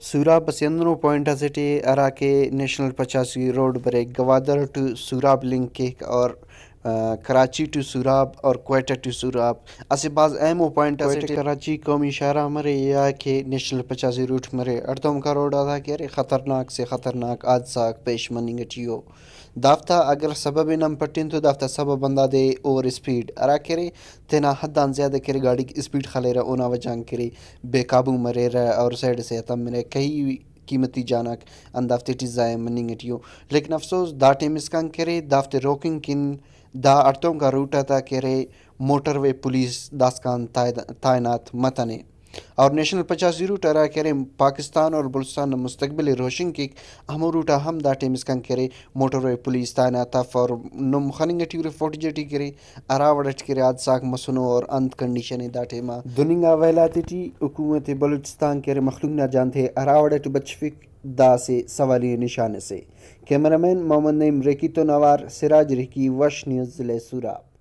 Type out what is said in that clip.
سوراب بسیندرو point city ارا کے national 85 road برے Gwadar to Sohrab link کے اور کراچی ٹو سوراب اور کوئٹہ ٹو سوراب اسے بعض اہم پوائنٹ کوئٹہ کراچی قومی شاہراہ مرے یا کہ نیشنل 85 روٹ مرے ارتم کا روڈ ادا کہ خطرناک سے خطرناک حادثہ پیش مننگ چیو دافتہ اگر سبب نم پٹن تو دافتہ سبب بندہ دے اوور اسپیڈ ارا کرے تینا حدان زیادہ کرے گاڑی کی اسپیڈ خلے رہا اونا وجہ کرے بے قابو مرے رہا اور سائڈ سے تم مرے کئی قیمتی جانک اندافتے ٹیزائے مننگ ٹیو لیکن افسوس دا ٹیم اسکان کرے دافتے روکنگ کن دا ارتوں کا روٹا تھا کرے موٹر وے پولیس داسکان تعینات متنے اور نیشنل 85 روٹ ارا کرے پاکستان اور بلوچستان مستقبل روشن کی ہمو روٹا ہم دا ٹیم اسکان کرے موٹر وے پولیس تعینات اور نم خننگ ٹیو فوٹ جٹی کرے اراوڑٹ کرے حادثہ مسنو اور انت کنڈیشن دا ٹیما دنیا ویلاتی ٹی حکومت بلوچستان کرے مخلوق نہ جانتے اراوڑٹ بچفک دا سے سوالی نشان سے کیمرہ مین محمد نعیم ریکی تو نوار سراج ریکی وش نیوز ضلع سوراب